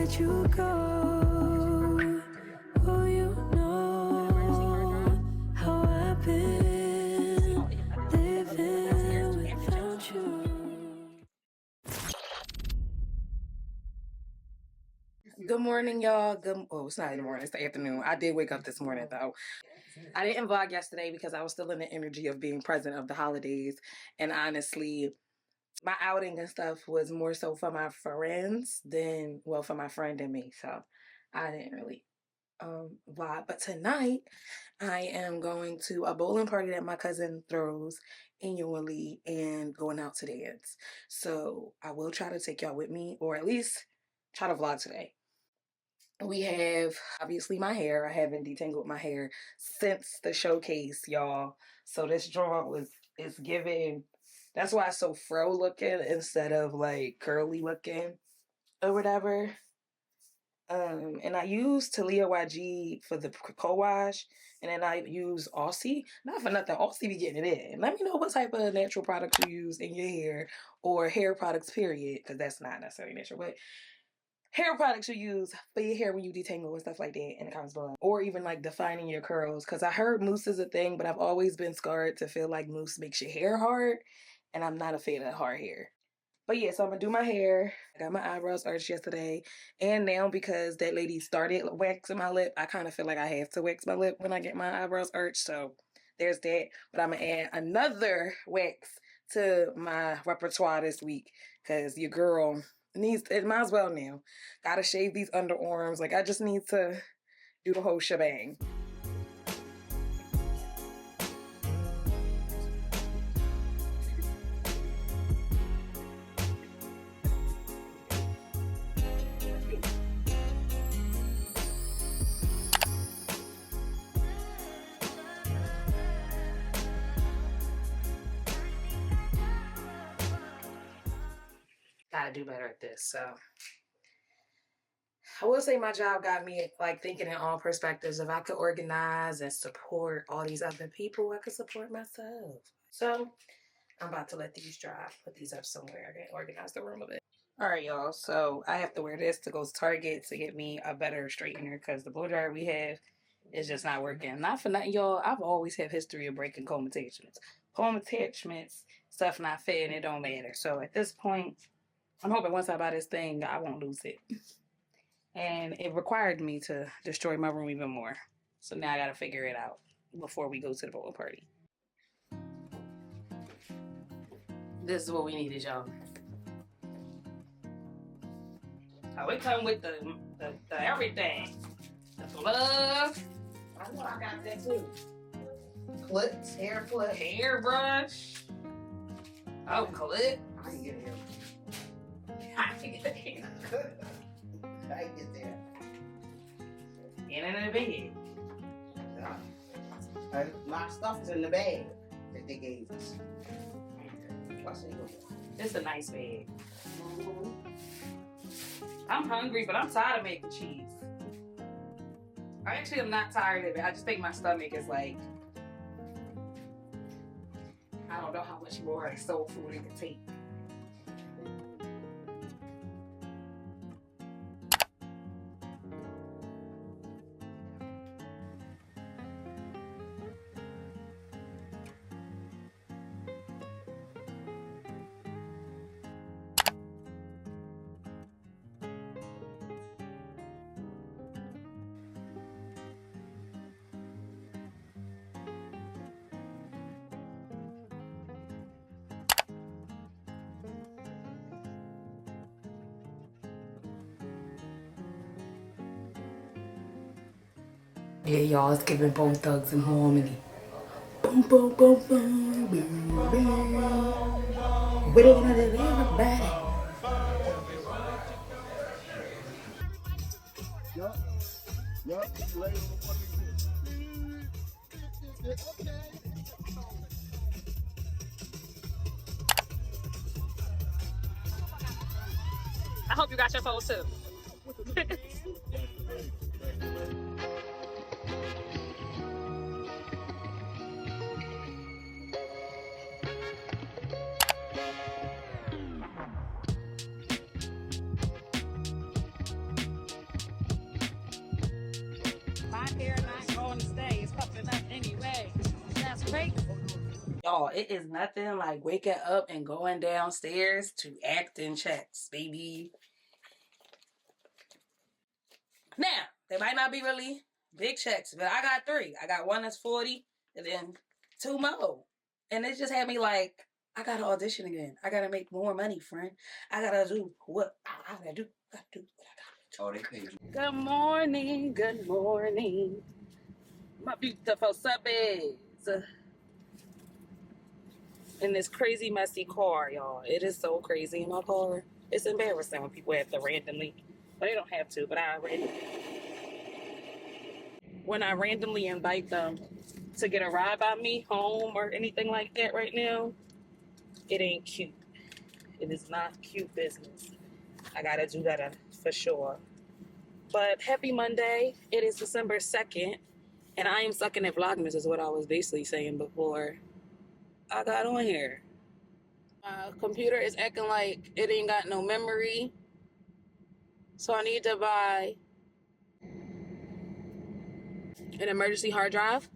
let you go. Oh, you know how I've been living without you. Good morning, y'all. It's not in the morning, it's the afternoon. I did wake up this morning though. I didn't vlog yesterday because I was still in the energy of being present of the holidays. And honestly, my outing and stuff was more so for my friends than, well, for my friend and me. So I didn't really vlog. But tonight I am going to a bowling party that my cousin throws annually and going out to dance. So I will try to take y'all with me, or at least try to vlog today. We have obviously my hair. I haven't detangled my hair since the showcase, y'all. So this drawing is giving. That's why it's so fro looking instead of like curly looking or whatever. And I use Talia YG for the co-wash, and then I use Aussie. Not for nothing, Aussie be getting it in. Let me know what type of natural products you use in your hair, or hair products, period, because that's not necessarily natural, but hair products you use for your hair when you detangle and stuff like that in the comments below. Or even like defining your curls, because I heard mousse is a thing, but I've always been scarred to feel like mousse makes your hair hard, and I'm not a fan of hard hair. But yeah, so I'm gonna do my hair. I got my eyebrows arched yesterday, and now because that lady started waxing my lip, I kind of feel like I have to wax my lip when I get my eyebrows arched, so there's that. But I'm gonna add another wax to my repertoire this week, because your girl it might as well now. Gotta shave these underarms. Like, I just need to do the whole shebang. Gotta do better at this, so I will say my job got me like thinking in all perspectives. If I could organize and support all these other people, I could support myself. So I'm about to let these dry. Put these up somewhere. I can organize the room a bit. All right, y'all. So I have to wear this to go to Target to get me a better straightener, because the blow dryer we have is just not working. Not for nothing, y'all. I've always had history of breaking comb attachments. Comb attachments, stuff not fitting, it don't matter. So at this point, I'm hoping once I buy this thing, I won't lose it. And it required me to destroy my room even more. So now I gotta figure it out before we go to the bowling party. This is what we needed, y'all. Oh, it come with the everything. The glove. I know I got that too. Clips, hair clip, hairbrush. Oh, clip. I can get it. I can get it. I get there. And in the bag. My stuff is in the bag that they gave us. It's a nice bag. I'm hungry, but I'm tired of making cheese. I actually am not tired of it. I just think my stomach is like, I don't know how much more like soul food it can take. Yeah, y'all, it's giving Bone Thugs and Harmony. Boom, boom, boom, boom, boom, boom. We don't know that everybody. I hope you got your phone too. hair not going to stay. It's popping up anyway. That's crazy. Y'all, it is nothing like waking up and going downstairs to acting checks, baby. Now, they might not be really big checks, but I got 3. I got one that's 40 and then 2 more. And it just had me like, I gotta audition again. I gotta make more money, friend. I gotta do what I gotta do. What I gotta do. Oh, they pay you. Good morning, my beautiful subbies. In this crazy, messy car, y'all. It is so crazy in my car. It's embarrassing when people have to randomly, well, they don't have to, but when I randomly invite them to get a ride by me home or anything like that right now, it ain't cute. It is not cute business. I gotta do better for sure. But happy Monday. It is December 2nd, and I am sucking at Vlogmas is what I was basically saying before I got on here. My computer is acting like it ain't got no memory, so I need to buy an emergency hard drive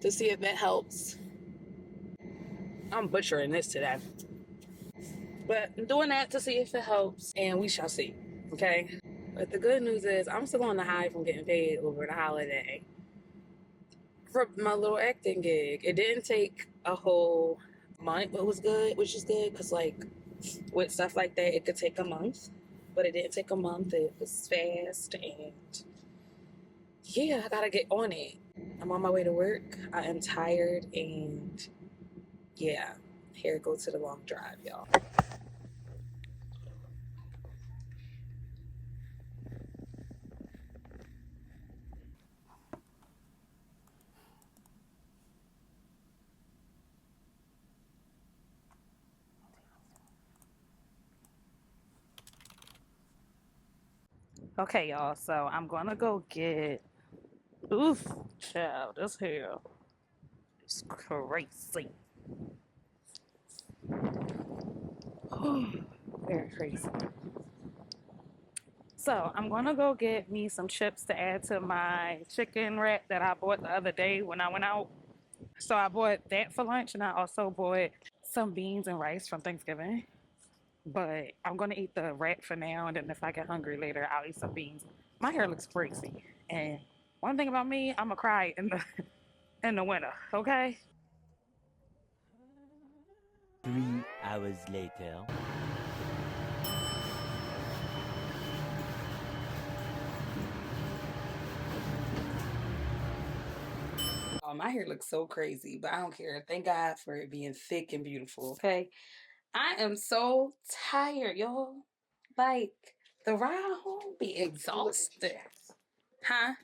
to see if that helps. I'm butchering this today, but I'm doing that to see if it helps, and we shall see, okay? But the good news is I'm still on the high from getting paid over the holiday for my little acting gig. It didn't take a whole month, but it was good, which is good, because like with stuff like that, it could take a month, but it didn't take a month. It was fast, and yeah, I gotta get on it. I'm on my way to work. I am tired, and yeah, here it goes to the long drive, y'all. Okay, y'all, so I'm gonna go get, oof, child, this hair is crazy. Very crazy. So I'm gonna go get me some chips to add to my chicken wrap that I bought the other day when I went out. So I bought that for lunch, and I also bought some beans and rice from Thanksgiving. But I'm gonna eat the wrap for now, and then if I get hungry later, I'll eat some beans. My hair looks crazy, and one thing about me, I'ma cry in the in the winter. Okay. 3 hours later. Oh, my hair looks so crazy, but I don't care. Thank God for it being thick and beautiful. Okay. I am so tired, y'all. Like, the ride home be exhausted. Huh?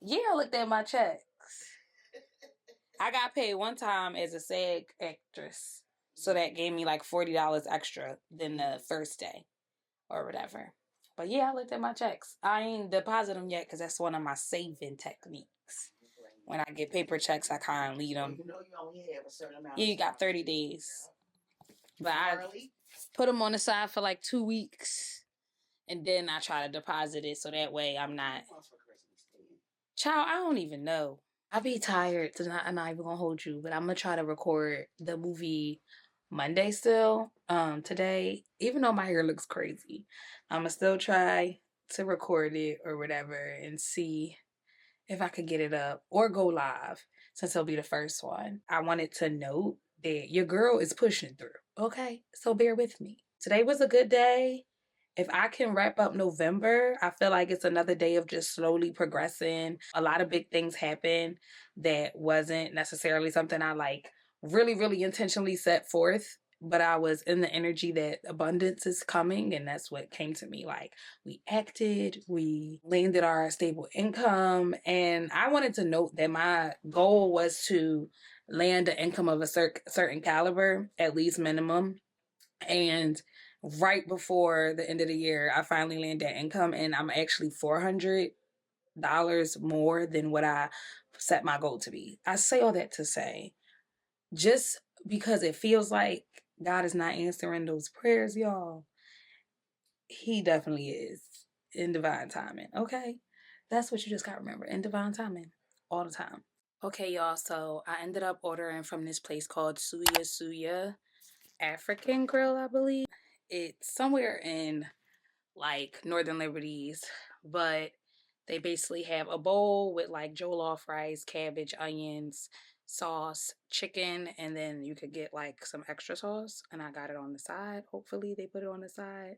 Yeah, I looked at my checks. I got paid one time as a SAG actress. So that gave me like $40 extra than the first day or whatever. But yeah, I looked at my checks. I ain't deposit them yet because that's one of my saving techniques. When I get paper checks, I kind of leave them. Yeah, you got 30 days. But I put them on the side for like 2 weeks. And then I try to deposit it so that way I'm not. Child, I don't even know. I be tired. I'm not even gonna hold you, but I'm gonna try to record the movie Monday still. Today, even though my hair looks crazy, I'm gonna still try to record it or whatever and see if I could get it up or go live since it'll be the first one. I wanted to note that your girl is pushing through. Okay, so bear with me. Today was a good day. If I can wrap up November, I feel like it's another day of just slowly progressing. A lot of big things happen that wasn't necessarily something I like really, really intentionally set forth. But I was in the energy that abundance is coming, and that's what came to me. Like, we acted, we landed our stable income, and I wanted to note that my goal was to land an income of a certain caliber, at least minimum. And right before the end of the year, I finally landed that income, and I'm actually $400 more than what I set my goal to be. I say all that to say, just because it feels like God is not answering those prayers, y'all, He definitely is in divine timing, okay? That's what you just got to remember. In divine timing, all the time. Okay, y'all, so I ended up ordering from this place called Suya African Grill, I believe. It's somewhere in, like, Northern Liberties, but they basically have a bowl with, like, jollof rice, cabbage, onions, sauce, chicken, and then you could get, like, some extra sauce, and I got it on the side. Hopefully they put it on the side.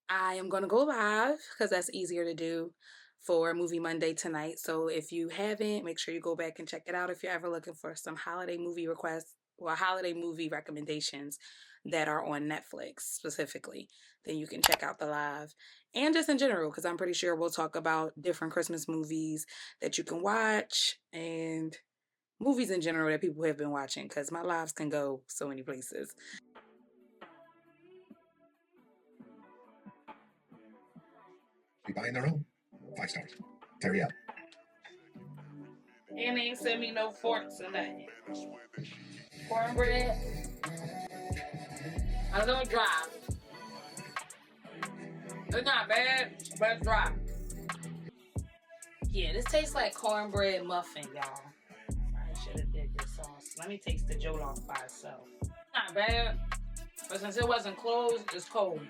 I am going to go live because that's easier to do for Movie Monday tonight. So if you haven't, make sure you go back and check it out if you're ever looking for some holiday movie requests or holiday movie recommendations that are on Netflix specifically. Then you can check out the live and just in general, because I'm pretty sure we'll talk about different Christmas movies that you can watch and movies in general that people have been watching, because my lives can go so many places. Be buying their own. 5 stars. Terry up. And they ain't send me no forks or nothing. Cornbread. A little dry. It's not bad, but it's dry. Yeah, this tastes like cornbread muffin, y'all. I should have did this sauce. Let me taste the jollof by itself. Not bad, but since it wasn't closed, it's cold.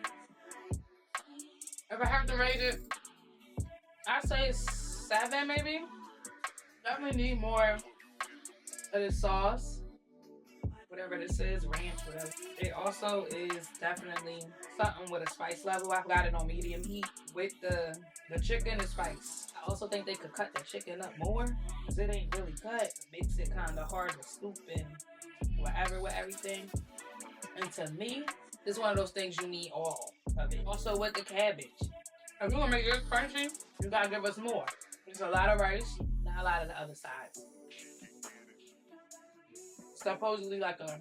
If I have to rate it, I'd say 7 maybe. Definitely need more of this sauce. Whatever this is, ranch, whatever. It also is definitely something with a spice level. I've got it on medium heat with the chicken and spice. I also think they could cut the chicken up more because it ain't really cut. It makes it kind of hard to scoop and whatever with everything. And to me, it's one of those things you need all of it. Also with the cabbage. If you want to make this crunchy, you gotta give us more. There's a lot of rice, not a lot of the other sides. Supposedly like a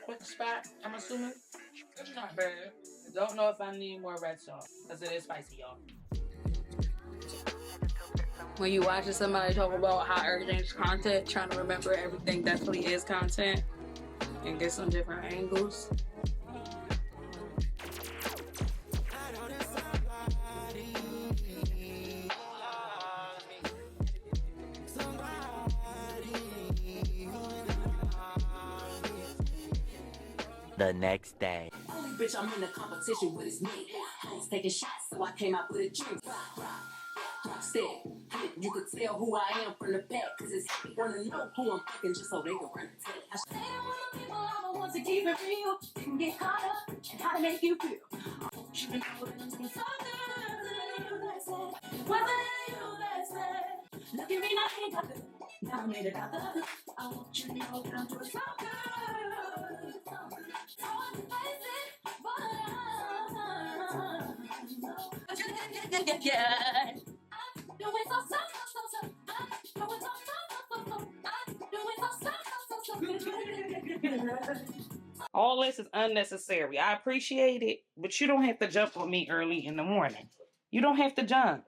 quick spot, I'm assuming. It's not bad. I don't know if I need more red sauce because it is spicy, y'all. When you watching somebody talk about how everything's content, trying to remember everything definitely is content and get some different angles. The next day. Bitch, I'm in a competition with his mate. He's taking shots, so I came out with a drink. Said, you could tell who I am from the back, cause it's happy wanna know who I'm fucking just so they can run the tape. I say one of the people I'm the ones to keep it real. You can get caught up and how to make you feel. You can know that I'm something that said, wasn't you that said, look at me, now I ain't got it. Now I made it out the hood. I want you to know that I'm doing so good. All this is unnecessary. I appreciate it, but you don't have to jump on me early in the morning. You don't have to jump.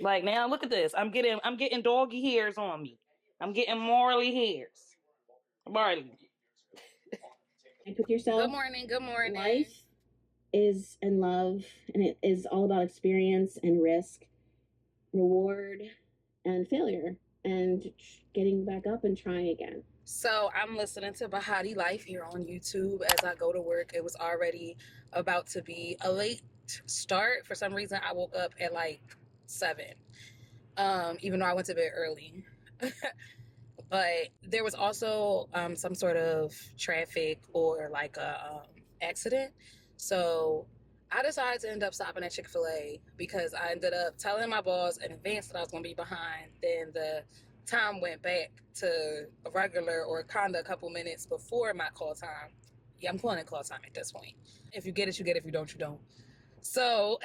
Like now, look at this. I'm getting doggy hairs on me. I'm getting Marley hairs. Marley. With yourself. Good morning. Good morning. Life is in love, and it is all about experience and risk, reward and failure, and getting back up and trying again. So I'm listening to Bahati Life here on YouTube as I go to work. It was already about to be a late start. For some reason, I woke up at like 7, even though I went to bed early. But there was also some sort of traffic or like a accident. So I decided to end up stopping at Chick-fil-A because I ended up telling my boss in advance that I was going to be behind. Then the time went back to a regular or kind of a couple minutes before my call time. Yeah, I'm calling it call time at this point. If you get it, you get it. If you don't, you don't. So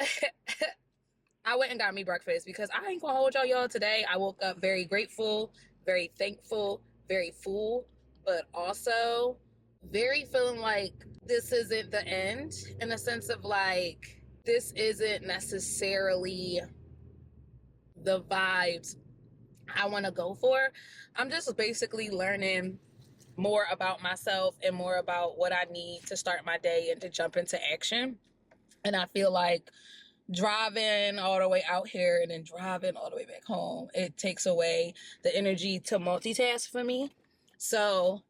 I went and got me breakfast because I ain't going to hold y'all today. I woke up very grateful, very thankful, very full, but also very feeling like this isn't the end, in the sense of like, this isn't necessarily the vibes I want to go for. I'm just basically learning more about myself and more about what I need to start my day and to jump into action. And I feel like driving all the way out here and then driving all the way back home, it takes away the energy to multitask for me. So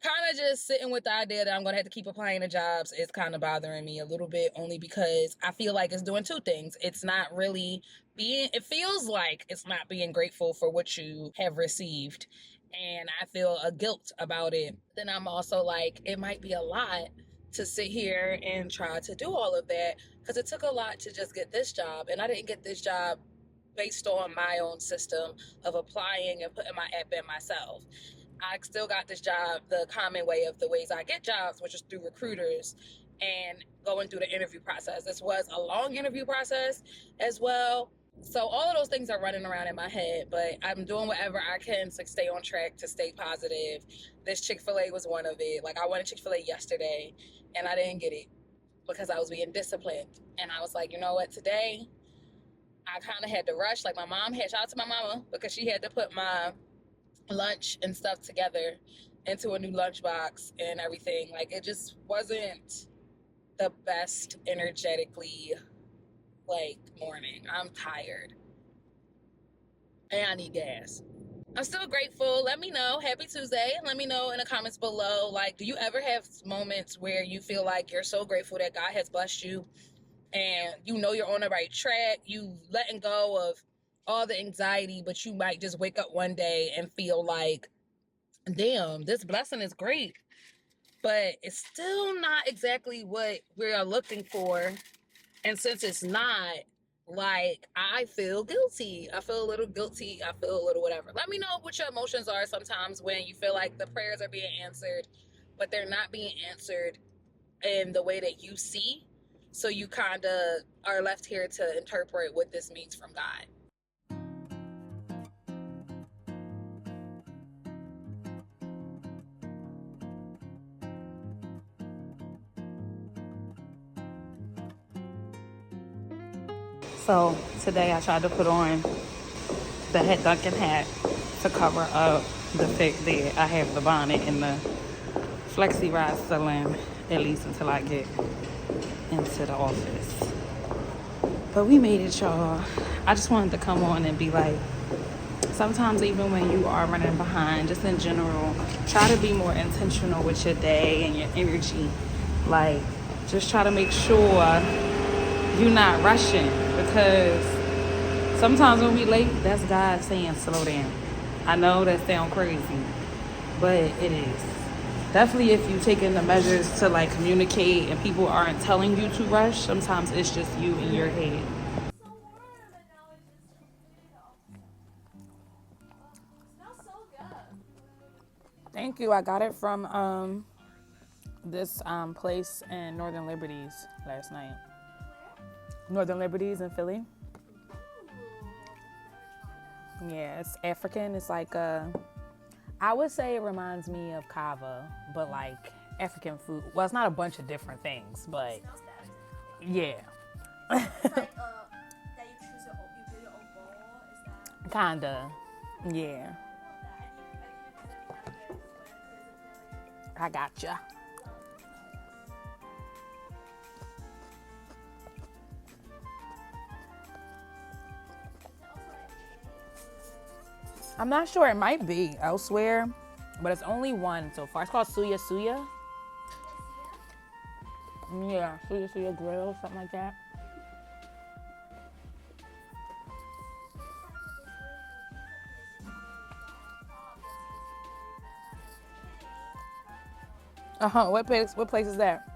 kind of just sitting with the idea that I'm going to have to keep applying to jobs is kind of bothering me a little bit, only because I feel like it's doing two things. It's not really it feels like it's not being grateful for what you have received. And I feel a guilt about it. Then I'm also like, it might be a lot to sit here and try to do all of that, because it took a lot to just get this job. And I didn't get this job based on my own system of applying and putting my app in myself. I still got this job the common way of the ways I get jobs, which is through recruiters and going through the interview process. This was a long interview process as well. So all of those things are running around in my head, but I'm doing whatever I can to stay on track, to stay positive. This Chick-fil-A was one of it. Like, I wanted Chick-fil-A yesterday and I didn't get it because I was being disciplined. And I was like, you know what, today I kind of had to rush. Like, my mom had, shout out to my mama, because she had to put my lunch and stuff together into a new lunchbox and everything. Like, it just wasn't the best energetically, like, morning. I'm tired and I need gas. I'm still grateful. Let me know. Happy Tuesday. Let me know in the comments below, like, do you ever have moments where you feel like you're so grateful that God has blessed you and you know you're on the right track, you letting go of all the anxiety, but you might just wake up one day and feel like, damn, this blessing is great, but it's still not exactly what we are looking for. And since it's not, like, I feel guilty. I feel a little guilty. I feel a little whatever. Let me know what your emotions are sometimes when you feel like the prayers are being answered, but they're not being answered in the way that you see. So you kind of are left here to interpret what this means from God. So today I tried to put on the head Duncan hat to cover up the fact that I have the bonnet and the flexi ride still in, at least until I get into the office. But we made it, y'all. I just wanted to come on and be like, sometimes even when you are running behind, just in general, try to be more intentional with your day and your energy. Like, just try to make sure you're not rushing, because sometimes when we late, that's God saying slow down. I know that sounds crazy, but it is. Definitely if you taking the measures to, like, communicate and people aren't telling you to rush, sometimes it's just you in your head. Thank you. I got it from this place in Northern Liberties last night. Northern Liberties in Philly. Yeah, it's African. It's like I would say it reminds me of kava, but like African food. Well, it's not a bunch of different things, but yeah. Kinda, yeah. I gotcha. I'm not sure. It might be elsewhere, but it's only one so far. It's called Suya. Yeah, Suya Grill, something like that. What place is that?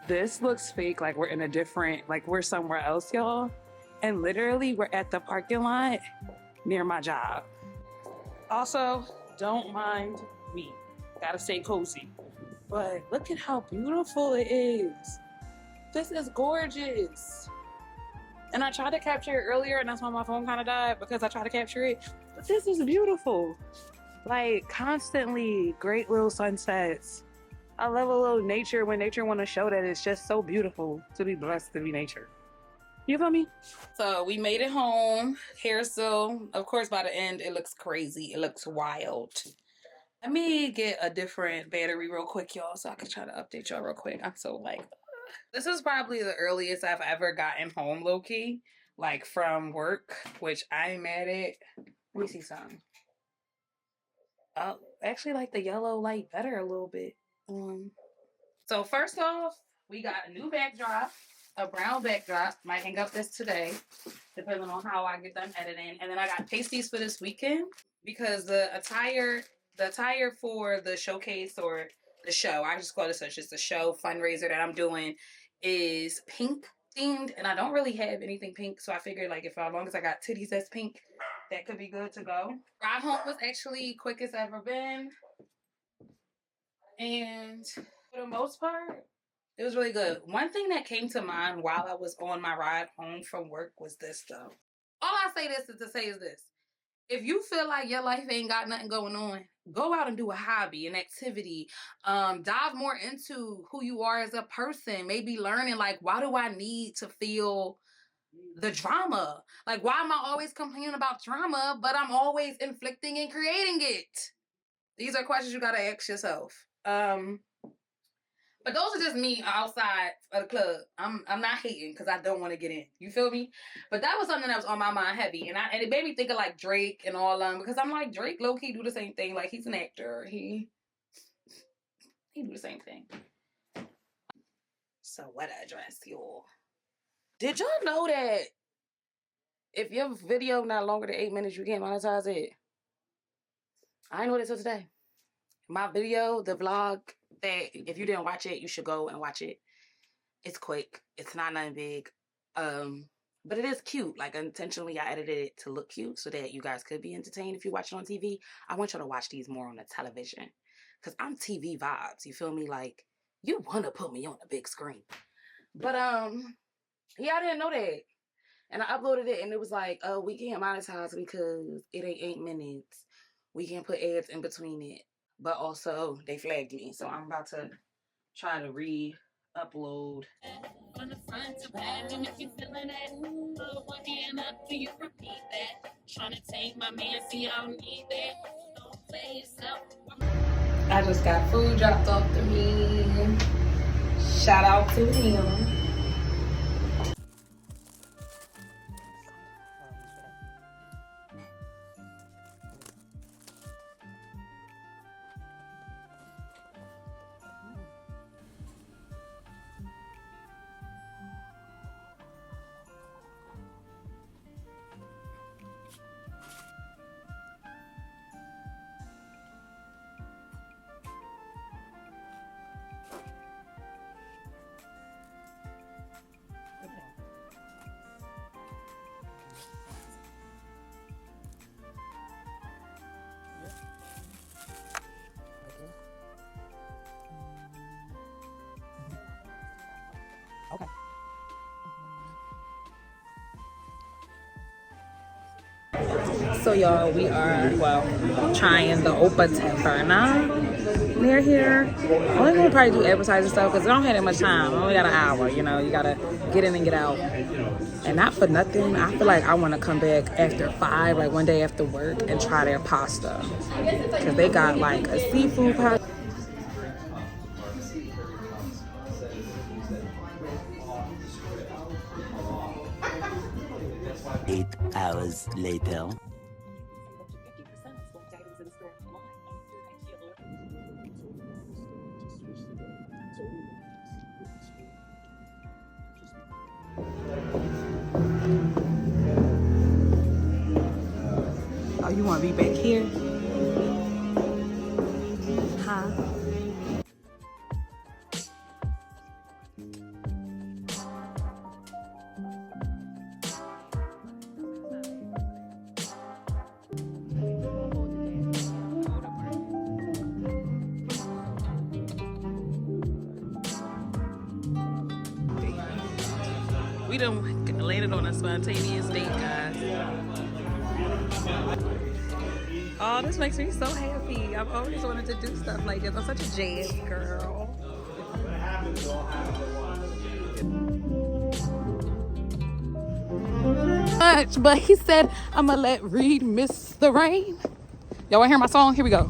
This looks fake, like we're in a different, like we're somewhere else, y'all. And literally we're at the parking lot near my job. Also, don't mind me. Gotta stay cozy. But look at how beautiful it is. This is gorgeous. And I tried to capture it earlier, and that's why my phone kind of died, because I tried to capture it. But this is beautiful. Like, constantly great little sunsets. I love a little nature when nature want to show that it's just so beautiful to be blessed to be nature. You feel me? So we made it home. Hair still, of course, by the end, it looks crazy. It looks wild. Let me get a different battery real quick, y'all, so I can try to update y'all real quick. I'm so like, this is probably the earliest I've ever gotten home, low-key, like from work, which I'm mad at. Let me see something. Oh, actually like the yellow light better a little bit. So first off, we got a new backdrop, a brown backdrop. Might hang up this today, depending on how I get done editing. And then I got pasties for this weekend because the attire for the showcase or the show, I just call this just a show fundraiser that I'm doing, is pink themed, and I don't really have anything pink, so I figured like if as long as I got titties that's pink, that could be good to go. Ride home was actually quick as ever been, and for the most part, it was really good. One thing that came to mind while I was on my ride home from work was this, though. All I say this is to say is this. If you feel like your life ain't got nothing going on, go out and do a hobby, an activity. Dive more into who you are as a person. Maybe learning, like, why do I need to feel the drama? Like, why am I always complaining about drama, but I'm always inflicting and creating it? These are questions you gotta ask yourself. But those are just me outside of the club. I'm not hating because I don't want to get in. You feel me? But that was something that was on my mind heavy. And it made me think of like Drake and all because I'm like, Drake low-key do the same thing. Like, he's an actor. He do the same thing. So what address, y'all? Did y'all know that if your video not longer than 8 minutes, you can't monetize it? I didn't know this till today. My video, the vlog, that if you didn't watch it, you should go and watch it. It's quick. It's not nothing big. But it is cute. Like, intentionally, I edited it to look cute so that you guys could be entertained if you watch it on TV. I want y'all to watch these more on the television because I'm TV vibes. You feel me? Like, you want to put me on the big screen. But, yeah, I didn't know that. And I uploaded it, and it was like, oh, we can't monetize because it ain't 8 minutes. We can't put ads in between it. But also, they flagged me. So I'm about to try to re-upload. From the front to back, and if you feeling that, put one hand up, do you repeat that? Trying to take my man, see I don't need that. Don't play yourself. I just got food dropped off to me. Shout out to him. Okay. So y'all, we are, trying the Opa Taverna near here. Only gonna probably do advertising stuff because I don't have that much time. I only got an hour, you know, you gotta get in and get out. And not for nothing, I feel like I wanna come back after 5, like one day after work, and try their pasta. Because they got like a seafood pasta. 8 hours later. Oh, you want to be back here? Huh? We done landed on a spontaneous date, guys. Oh, this makes me so happy. I've always wanted to do stuff like this. I'm such a jazz girl. much, but he said, I'ma let Reed miss the rain. Y'all wanna hear my song? Here we go.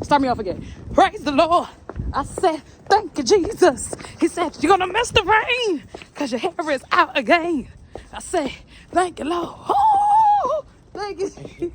Start me off again. Praise the Lord. I said, thank you, Jesus. He said, you're gonna miss the rain because your hair is out again. I said, thank you, Lord. Oh, thank you.